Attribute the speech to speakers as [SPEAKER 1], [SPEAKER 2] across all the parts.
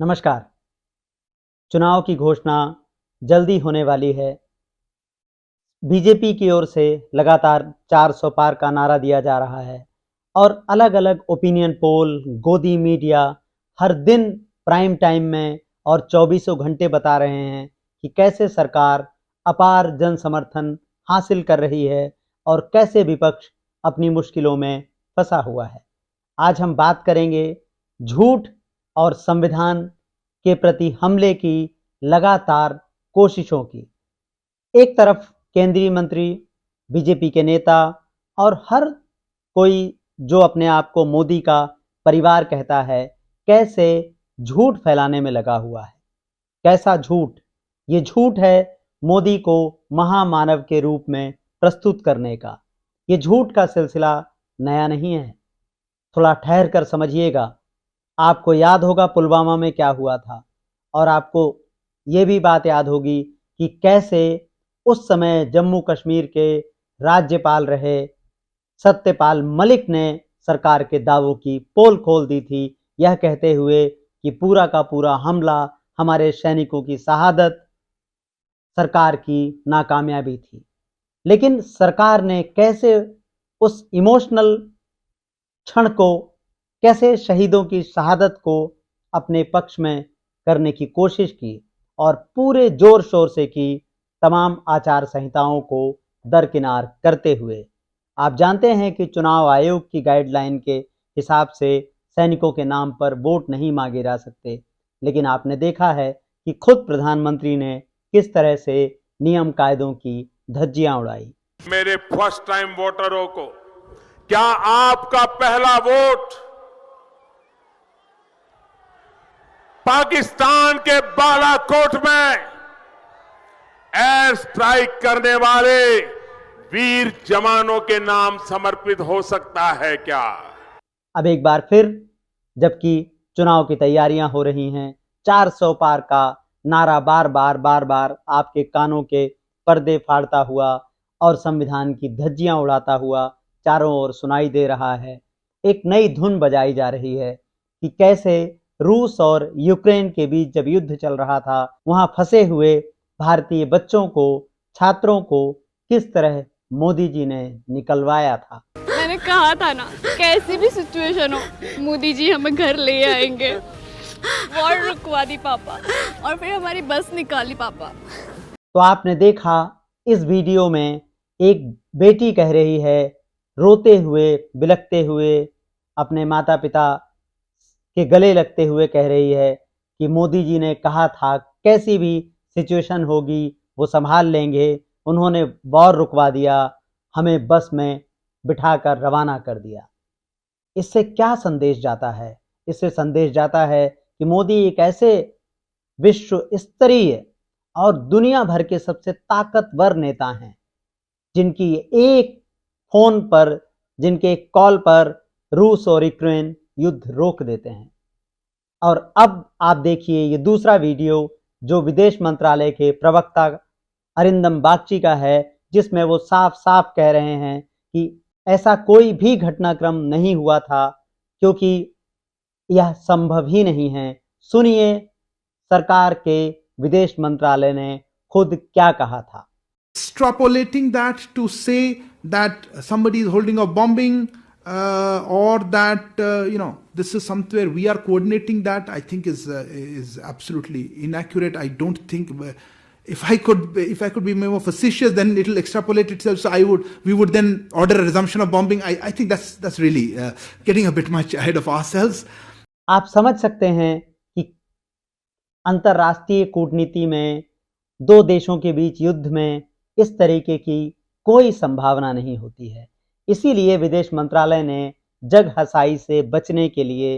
[SPEAKER 1] नमस्कार। चुनाव की घोषणा जल्दी होने वाली है। बीजेपी की ओर से लगातार 400 पार का नारा दिया जा रहा है और अलग-अलग ओपिनियन पोल, गोदी मीडिया हर दिन प्राइम टाइम में और चौबीसों घंटे बता रहे हैं कि कैसे सरकार अपार जन समर्थन हासिल कर रही है और कैसे विपक्ष अपनी मुश्किलों में फंसा हुआ है। आज हम बात करेंगे झूठ और संविधान के प्रति हमले की लगातार कोशिशों की। एक तरफ केंद्रीय मंत्री, बीजेपी के नेता और हर कोई जो अपने आप को मोदी का परिवार कहता है, कैसे झूठ फैलाने में लगा हुआ है। कैसा झूठ? ये झूठ है मोदी को महामानव के रूप में प्रस्तुत करने का। ये झूठ का सिलसिला नया नहीं है। थोड़ा ठहर कर समझिएगा। आपको याद होगा पुलवामा में क्या हुआ था और आपको ये भी बात याद होगी कि कैसे उस समय जम्मू कश्मीर के राज्यपाल रहे सत्यपाल मलिक ने सरकार के दावों की पोल खोल दी थी, यह कहते हुए कि पूरा का पूरा हमला हमारे सैनिकों की शहादत सरकार की नाकामयाबी थी। लेकिन सरकार ने कैसे उस इमोशनल क्षण को, कैसे शहीदों की शहादत को अपने पक्ष में करने की कोशिश की और पूरे जोर शोर से की, तमाम आचार संहिताओं को दरकिनार करते हुए। आप जानते हैं कि चुनाव आयोग की गाइडलाइन के हिसाब से सैनिकों के नाम पर वोट नहीं मांगे जा सकते, लेकिन आपने देखा है कि खुद प्रधानमंत्री ने किस तरह से नियम कायदों की धज्जियां उड़ाई।
[SPEAKER 2] मेरे फर्स्ट टाइम वोटरों को, क्या आपका पहला वोट पाकिस्तान के बालाकोट में एयर स्ट्राइक करने वाले वीर जवानों के नाम समर्पित हो सकता है क्या?
[SPEAKER 1] अब एक बार फिर, जबकि चुनाव की तैयारियां हो रही हैं, 400 पार का नारा बार बार आपके कानों के पर्दे फाड़ता हुआ और संविधान की धज्जियां उड़ाता हुआ चारों ओर सुनाई दे रहा है। एक नई धुन बजाई जा रही है कि कैसे रूस और यूक्रेन के बीच जब युद्ध चल रहा था, वहां फंसे हुए भारतीय बच्चों को, छात्रों को किस तरह मोदी जी ने निकलवाया था।
[SPEAKER 3] मैंने कहा था ना, कैसी भी सिचुएशन हो मोदी जी हमें घर ले आएंगे। वॉर रुकवा दी पापा और फिर हमारी बस निकाली पापा।
[SPEAKER 1] तो आपने देखा इस वीडियो में एक बेटी कह रही है, रोते हुए, बिलखते हुए, अपने माता पिता के गले लगते हुए कह रही है कि मोदी जी ने कहा था कैसी भी सिचुएशन होगी वो संभाल लेंगे, उन्होंने वॉर रुकवा दिया, हमें बस में बिठाकर रवाना कर दिया। इससे क्या संदेश जाता है? इससे संदेश जाता है कि मोदी एक ऐसे विश्व स्तरीय और दुनिया भर के सबसे ताकतवर नेता हैं, जिनकी एक फोन पर, जिनके एक कॉल पर रूस और यूक्रेन युद्ध रोक देते हैं। और अब आप देखिए ये दूसरा वीडियो जो विदेश मंत्रालय के प्रवक्ता अरिंदम बागची का है, जिसमें वो साफ साफ कह रहे हैं कि ऐसा कोई भी घटनाक्रम नहीं हुआ था, क्योंकि यह संभव ही नहीं है। सुनिए सरकार के विदेश मंत्रालय ने खुद क्या कहा था।
[SPEAKER 4] Extrapolating that to say that somebody is holding a bombing or that this is somewhere we are coordinating that, I think is absolutely inaccurate. I don't think if I could be more facetious, then it will extrapolate itself. So we would then order a resumption of bombing. I think that's really getting a bit much ahead of ourselves.
[SPEAKER 1] आप समझ सकते हैं कि अंतर्राष्ट्रीय कूटनीति में दो देशों के बीच युद्ध में इस तरीके की कोई संभावना नहीं होती है। इसीलिए विदेश मंत्रालय ने जग हसाई से बचने के लिए,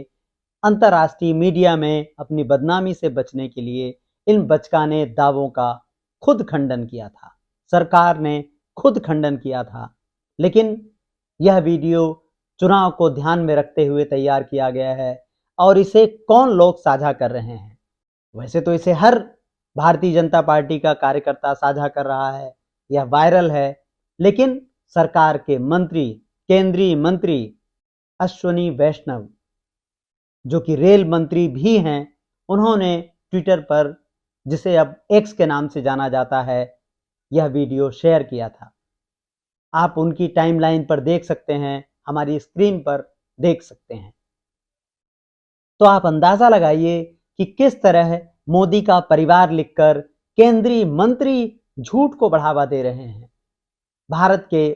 [SPEAKER 1] अंतर्राष्ट्रीय मीडिया में अपनी बदनामी से बचने के लिए इन बचकाने दावों का खुद खंडन किया था। सरकार ने खुद खंडन किया था, लेकिन यह वीडियो चुनाव को ध्यान में रखते हुए तैयार किया गया है और इसे कौन लोग साझा कर रहे हैं? वैसे तो इसे हर भारतीय जनता पार्टी का कार्यकर्ता साझा कर रहा है, यह वायरल है, लेकिन सरकार के मंत्री, केंद्रीय मंत्री अश्विनी वैष्णव, जो कि रेल मंत्री भी हैं, उन्होंने ट्विटर पर, जिसे अब एक्स के नाम से जाना जाता है, यह वीडियो शेयर किया था। आप उनकी टाइमलाइन पर देख सकते हैं, हमारी स्क्रीन पर देख सकते हैं। तो आप अंदाजा लगाइए कि किस तरह मोदी का परिवार लिखकर केंद्रीय मंत्री झूठ को बढ़ावा दे रहे हैं। भारत के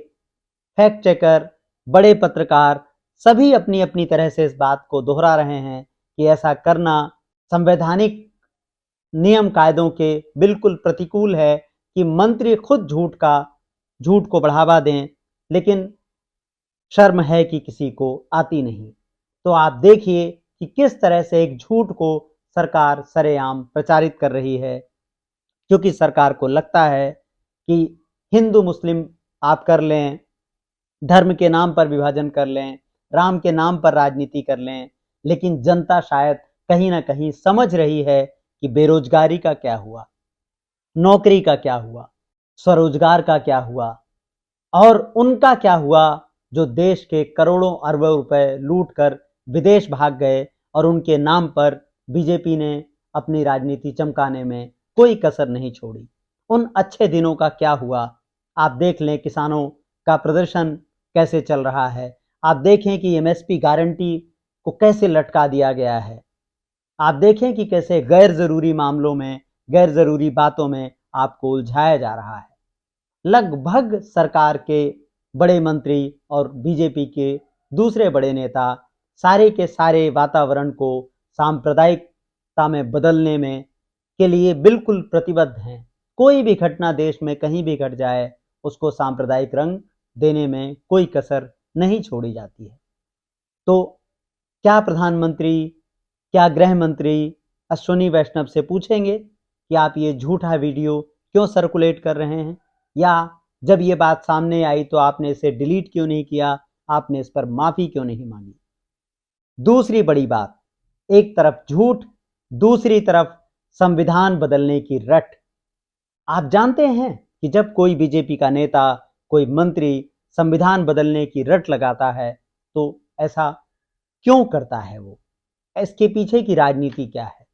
[SPEAKER 1] फैक्ट चेकर, बड़े पत्रकार सभी अपनी अपनी तरह से इस बात को दोहरा रहे हैं कि ऐसा करना संवैधानिक नियम कायदों के बिल्कुल प्रतिकूल है कि मंत्री खुद झूठ को बढ़ावा दें, लेकिन शर्म है कि किसी को आती नहीं। तो आप देखिए कि किस तरह से एक झूठ को सरकार सरेआम प्रचारित कर रही है, क्योंकि सरकार को लगता है कि हिंदू मुस्लिम आप कर लें, धर्म के नाम पर विभाजन कर लें, राम के नाम पर राजनीति कर लें, लेकिन जनता शायद कहीं ना कहीं समझ रही है कि बेरोजगारी का क्या हुआ, नौकरी का क्या हुआ, स्वरोजगार का क्या हुआ, और उनका क्या हुआ जो देश के करोड़ों अरबों रुपए लूट कर विदेश भाग गए और उनके नाम पर बीजेपी ने अपनी राजनीति चमकाने में कोई कसर नहीं छोड़ी। उन अच्छे दिनों का क्या हुआ? आप देख लें किसानों का प्रदर्शन कैसे चल रहा है, आप देखें कि एमएसपी गारंटी को कैसे लटका दिया गया है, आप देखें कि कैसे गैर जरूरी मामलों में, गैर जरूरी बातों में आपको उलझाया जा रहा है। लगभग सरकार के बड़े मंत्री और बीजेपी के दूसरे बड़े नेता सारे के सारे वातावरण को सांप्रदायिकता में बदलने में के लिए बिल्कुल प्रतिबद्ध हैं। कोई भी घटना देश में कहीं भी घट जाए, उसको सांप्रदायिक रंग देने में कोई कसर नहीं छोड़ी जाती है। तो क्या प्रधानमंत्री, क्या गृह मंत्री अश्विनी वैष्णव से पूछेंगे कि आप ये झूठा वीडियो क्यों सर्कुलेट कर रहे हैं, या जब ये बात सामने आई तो आपने इसे डिलीट क्यों नहीं किया, आपने इस पर माफी क्यों नहीं मांगी? दूसरी बड़ी बात, एक तरफ झूठ, दूसरी तरफ संविधान बदलने की रट। आप जानते हैं कि जब कोई बीजेपी का नेता, कोई मंत्री संविधान बदलने की रट लगाता है तो ऐसा क्यों करता है? वो इसके पीछे की राजनीति क्या है?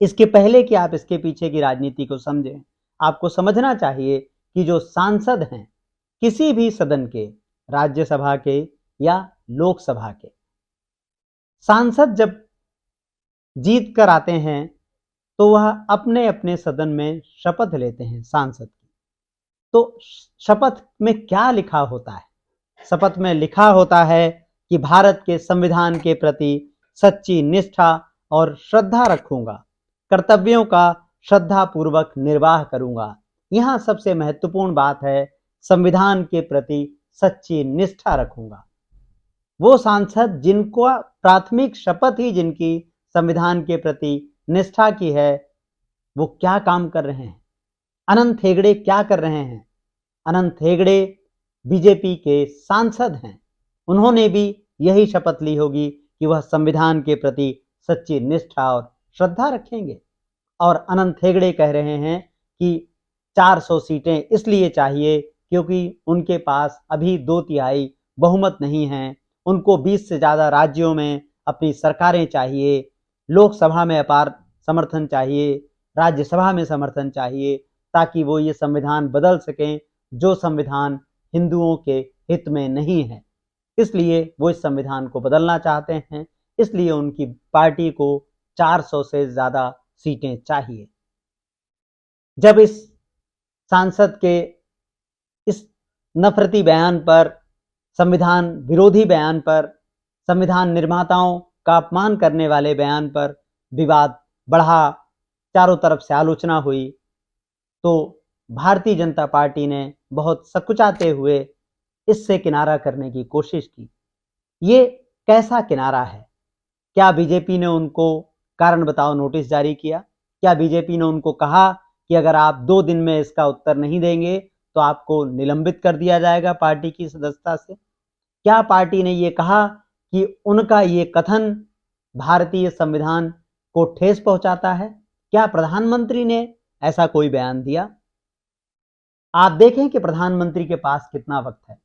[SPEAKER 1] इसके पहले कि आप इसके पीछे की राजनीति को समझें, आपको समझना चाहिए कि जो सांसद हैं किसी भी सदन के, राज्यसभा के या लोकसभा के, सांसद जब जीत कर आते हैं तो वह अपने अपने सदन में शपथ लेते हैं सांसद की। तो शपथ में क्या लिखा होता है? शपथ में लिखा होता है कि भारत के संविधान के प्रति सच्ची निष्ठा और श्रद्धा रखूंगा, कर्तव्यों का श्रद्धापूर्वक निर्वाह करूंगा। यहां सबसे महत्वपूर्ण बात है, संविधान के प्रति सच्ची निष्ठा रखूंगा। वो सांसद जिनको प्राथमिक शपथ ही जिनकी संविधान के प्रति निष्ठा की है, वो क्या काम कर रहे हैं? अनंत हेगड़े क्या कर रहे हैं? अनंत हेगड़े बीजेपी के सांसद हैं, उन्होंने भी यही शपथ ली होगी कि वह संविधान के प्रति सच्ची निष्ठा और श्रद्धा रखेंगे। और अनंत हेगड़े कह रहे हैं कि 400 सीटें इसलिए चाहिए क्योंकि उनके पास अभी 2/3 बहुमत नहीं है, उनको 20 से ज़्यादा राज्यों में अपनी सरकारें चाहिए, लोकसभा में अपार समर्थन चाहिए, राज्यसभा में समर्थन चाहिए, ताकि वो ये संविधान बदल सकें जो संविधान हिंदुओं के हित में नहीं है। इसलिए वो इस संविधान को बदलना चाहते हैं, इसलिए उनकी पार्टी को 400 से ज़्यादा सीटें चाहिए। जब इस सांसद के इस नफरती बयान पर, संविधान विरोधी बयान पर, संविधान निर्माताओं का अपमान करने वाले बयान पर विवाद बढ़ा, चारों तरफ से आलोचना हुई, तो भारतीय जनता पार्टी ने बहुत सकुचाते हुए इससे किनारा करने की कोशिश की। ये कैसा किनारा है? क्या बीजेपी ने उनको कारण बताओ नोटिस जारी किया? क्या बीजेपी ने उनको कहा कि अगर आप 2 दिन में इसका उत्तर नहीं देंगे तो आपको निलंबित कर दिया जाएगा पार्टी की सदस्यता से? क्या पार्टी ने ये कहा कि उनका ये कथन भारतीय संविधान को ठेस पहुंचाता है? क्या प्रधानमंत्री ने ऐसा कोई बयान दिया? आप देखें कि प्रधानमंत्री के पास कितना वक्त है।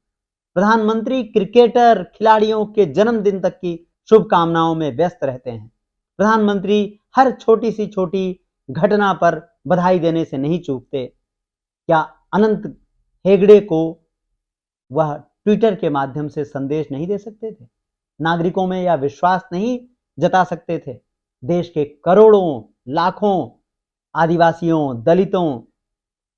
[SPEAKER 1] प्रधानमंत्री क्रिकेटर खिलाड़ियों के जन्मदिन तक की शुभकामनाओं में व्यस्त रहते हैं। प्रधानमंत्री हर छोटी सी छोटी घटना पर बधाई देने से नहीं चूकते। क्या अनंत हेगड़े को वह ट्विटर के माध्यम से संदेश नहीं दे सकते थे? नागरिकों में यह विश्वास नहीं जता सकते थे? देश के करोड़ों लाखों आदिवासियों, दलितों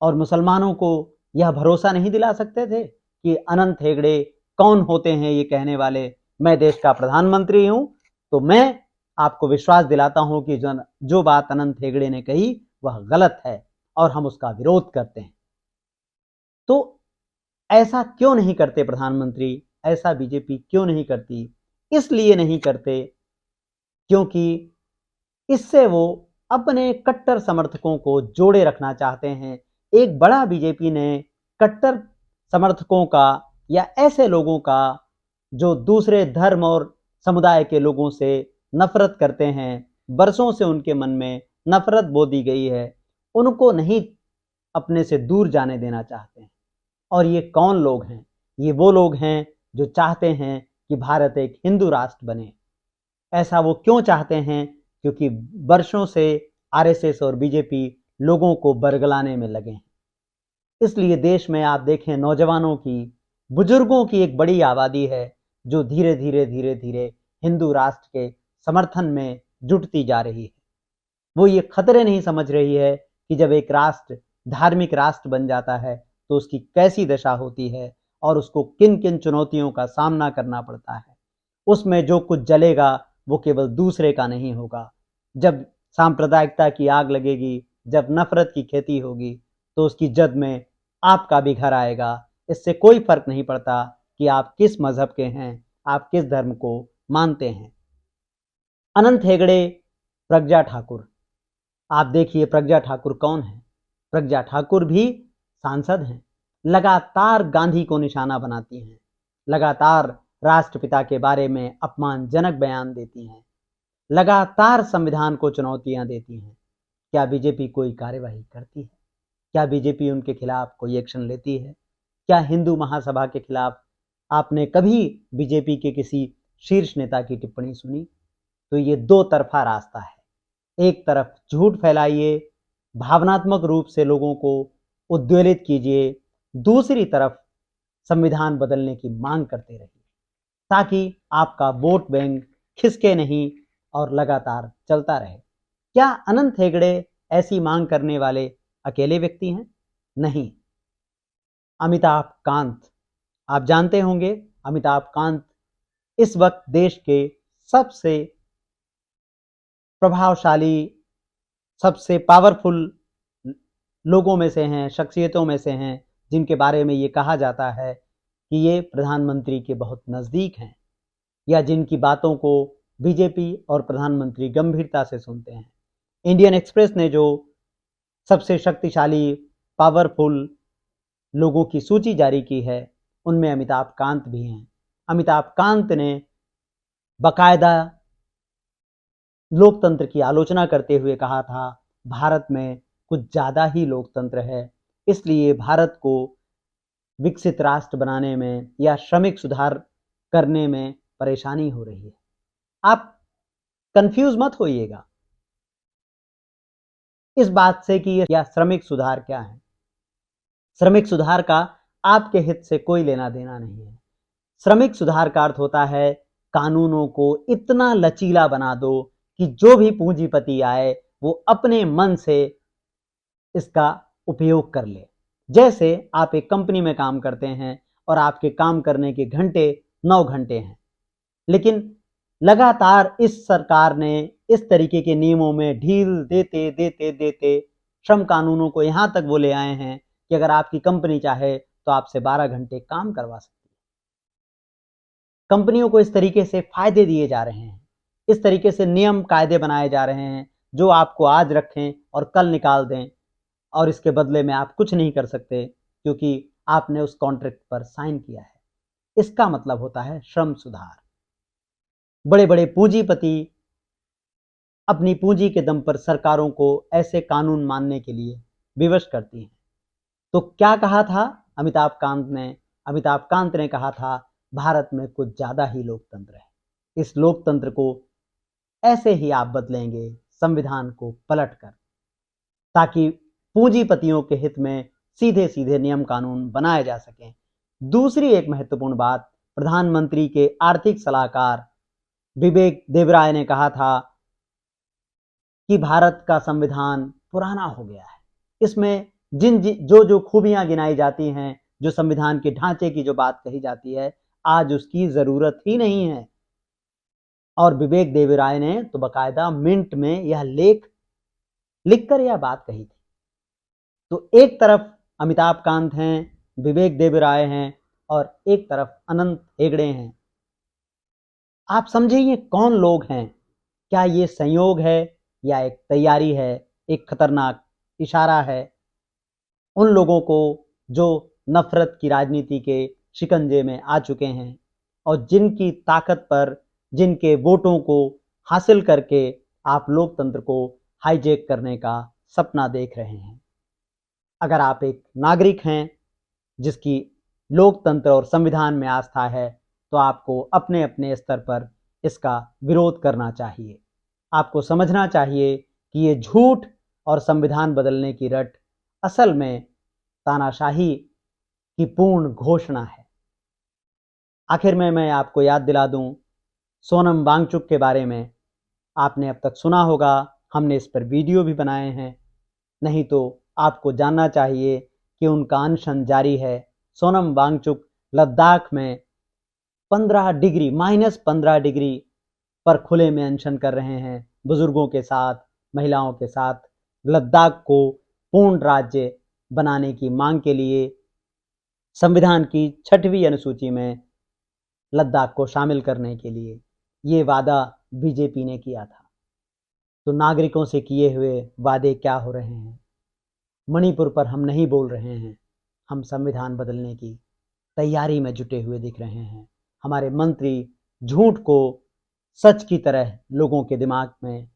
[SPEAKER 1] और मुसलमानों को यह भरोसा नहीं दिला सकते थे कि अनंत हेगड़े कौन होते हैं ये कहने वाले, मैं देश का प्रधानमंत्री हूं? तो मैं आपको विश्वास दिलाता हूं कि जो बात अनंत हेगड़े ने कही वह गलत है और हम उसका विरोध करते हैं। तो ऐसा क्यों नहीं करते प्रधानमंत्री? ऐसा बीजेपी क्यों नहीं करती? इसलिए नहीं करते क्योंकि इससे वो अपने कट्टर समर्थकों को जोड़े रखना चाहते हैं। एक बड़ा बीजेपी ने कट्टर समर्थकों का या ऐसे लोगों का जो दूसरे धर्म और समुदाय के लोगों से नफरत करते हैं, बरसों से उनके मन में नफरत बो दी गई है, उनको नहीं अपने से दूर जाने देना चाहते हैं। और ये कौन लोग हैं? ये वो लोग हैं जो चाहते हैं कि भारत एक हिंदू राष्ट्र बने। ऐसा वो क्यों चाहते हैं? क्योंकि वर्षों से आरएसएस और बीजेपी लोगों को बरगलाने में लगे हैं। इसलिए देश में आप देखें नौजवानों की, बुजुर्गों की एक बड़ी आबादी है जो धीरे धीरे हिंदू राष्ट्र के समर्थन में जुटती जा रही है। वो ये खतरे नहीं समझ रही है कि जब एक राष्ट्र धार्मिक राष्ट्र बन जाता है तो उसकी कैसी दशा होती है और उसको किन किन चुनौतियों का सामना करना पड़ता है। उसमें जो कुछ जलेगा वो केवल दूसरे का नहीं होगा। जब सांप्रदायिकता की आग लगेगी, जब नफरत की खेती होगी, तो उसकी जद में आपका भी घर आएगा। इससे कोई फर्क नहीं पड़ता कि आप किस मजहब के हैं, आप किस धर्म को मानते हैं। अनंत हेगड़े, प्रज्ञा ठाकुर, आप देखिए प्रज्ञा ठाकुर कौन है? प्रज्ञा ठाकुर भी सांसद हैं, लगातार गांधी को निशाना बनाती हैं, लगातार राष्ट्रपिता के बारे में अपमानजनक बयान देती हैं, लगातार संविधान को चुनौतियां देती हैं। क्या बीजेपी कोई कार्यवाही करती है? क्या बीजेपी उनके खिलाफ कोई एक्शन लेती है? क्या हिंदू महासभा के खिलाफ आपने कभी बीजेपी के किसी शीर्ष नेता की टिप्पणी सुनी? तो ये दो तरफा रास्ता है। एक तरफ झूठ फैलाइए, भावनात्मक रूप से लोगों को उद्वेलित कीजिए, दूसरी तरफ संविधान बदलने की मांग करते रहिए ताकि आपका वोट बैंक खिसके नहीं और लगातार चलता रहे। क्या अनंत हेगड़े ऐसी मांग करने वाले अकेले व्यक्ति हैं? नहीं। अमिताभ कांत, आप जानते होंगे अमिताभ कांत इस वक्त देश के सबसे प्रभावशाली, सबसे पावरफुल लोगों में से हैं, शख्सियतों में से हैं, जिनके बारे में ये कहा जाता है कि ये प्रधानमंत्री के बहुत नज़दीक हैं या जिनकी बातों को बीजेपी और प्रधानमंत्री गंभीरता से सुनते हैं। इंडियन एक्सप्रेस ने जो सबसे शक्तिशाली, पावरफुल लोगों की सूची जारी की है उनमें अमिताभ कांत भी हैं। अमिताभ कांत ने बाकायदा लोकतंत्र की आलोचना करते हुए कहा था भारत में कुछ ज़्यादा ही लोकतंत्र है, इसलिए भारत को विकसित राष्ट्र बनाने में या श्रमिक सुधार करने में परेशानी हो रही है। आप कंफ्यूज मत होइएगा इस बात से कि यह श्रमिक सुधार क्या है। श्रमिक सुधार का आपके हित से कोई लेना देना नहीं है। श्रमिक सुधार का अर्थ होता है कानूनों को इतना लचीला बना दो कि जो भी पूंजीपति आए वो अपने मन से इसका उपयोग कर ले। जैसे आप एक कंपनी में काम करते हैं और आपके काम करने के घंटे 9 घंटे हैं, लेकिन लगातार इस सरकार ने इस तरीके के नियमों में ढील देते देते देते श्रम कानूनों को यहां तक वो ले आए हैं कि अगर आपकी कंपनी चाहे तो आपसे 12 घंटे काम करवा सकती है। कंपनियों को इस तरीके से फायदे दिए जा रहे हैं, इस तरीके से नियम कायदे बनाए जा रहे हैं जो आपको आज रखें और कल निकाल दें, और इसके बदले में आप कुछ नहीं कर सकते क्योंकि आपने उस कॉन्ट्रैक्ट पर साइन किया है। इसका मतलब होता है श्रम सुधार। बड़े बड़े पूंजीपति अपनी पूंजी के दम पर सरकारों को ऐसे कानून मानने के लिए विवश करती हैं। तो क्या कहा था अमिताभ कांत ने? अमिताभ कांत ने कहा था भारत में कुछ ज्यादा ही लोकतंत्र है, इस लोकतंत्र को ऐसे ही आप बदलेंगे, संविधान को पलटकर, ताकि पूंजीपतियों के हित में सीधे सीधे नियम कानून बनाए जा सकें। दूसरी एक महत्वपूर्ण बात, प्रधानमंत्री के आर्थिक सलाहकार विवेक देवराय ने कहा था कि भारत का संविधान पुराना हो गया है, इसमें जो खूबियां गिनाई जाती हैं, जो संविधान के ढांचे की जो बात कही जाती है, आज उसकी जरूरत ही नहीं है। और विवेक देवराय ने तो बकायदा मिंट में यह लेख लिखकर यह बात कही थी। तो एक तरफ अमिताभ कांत हैं, विवेक देवराय हैं, और एक तरफ अनंत हेगड़े हैं। आप समझिए कौन लोग हैं? क्या ये संयोग है या एक तैयारी है, एक खतरनाक इशारा है उन लोगों को जो नफरत की राजनीति के शिकंजे में आ चुके हैं और जिनकी ताकत पर, जिनके वोटों को हासिल करके आप लोकतंत्र को हाईजैक करने का सपना देख रहे हैं। अगर आप एक नागरिक हैं जिसकी लोकतंत्र और संविधान में आस्था है, तो आपको अपने अपने स्तर पर इसका विरोध करना चाहिए। आपको समझना चाहिए कि ये झूठ और संविधान बदलने की रट असल में तानाशाही की पूर्ण घोषणा है। आखिर में मैं आपको याद दिला दूं, सोनम वांगचुक के बारे में आपने अब तक सुना होगा, हमने इस पर वीडियो भी बनाए हैं। नहीं तो आपको जानना चाहिए कि उनका अनशन जारी है। सोनम वांगचुक लद्दाख में -15 डिग्री पर खुले में अनशन कर रहे हैं, बुजुर्गों के साथ, महिलाओं के साथ, लद्दाख को पूर्ण राज्य बनाने की मांग के लिए। संविधान की 6वीं अनुसूची में लद्दाख को शामिल करने के लिए ये वादा बीजेपी ने किया था। तो नागरिकों से किए हुए वादे क्या हो रहे हैं? मणिपुर पर हम नहीं बोल रहे हैं, हम संविधान बदलने की तैयारी में जुटे हुए दिख रहे हैं। हमारे मंत्री झूठ को सच की तरह लोगों के दिमाग में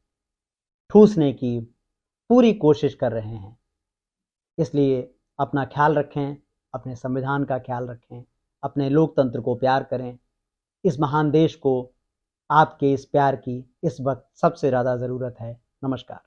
[SPEAKER 1] ठूसने की पूरी कोशिश कर रहे हैं। इसलिए अपना ख्याल रखें, अपने संविधान का ख्याल रखें, अपने लोकतंत्र को प्यार करें। इस महान देश को आपके इस प्यार की इस वक्त सबसे ज़्यादा ज़रूरत है। नमस्कार।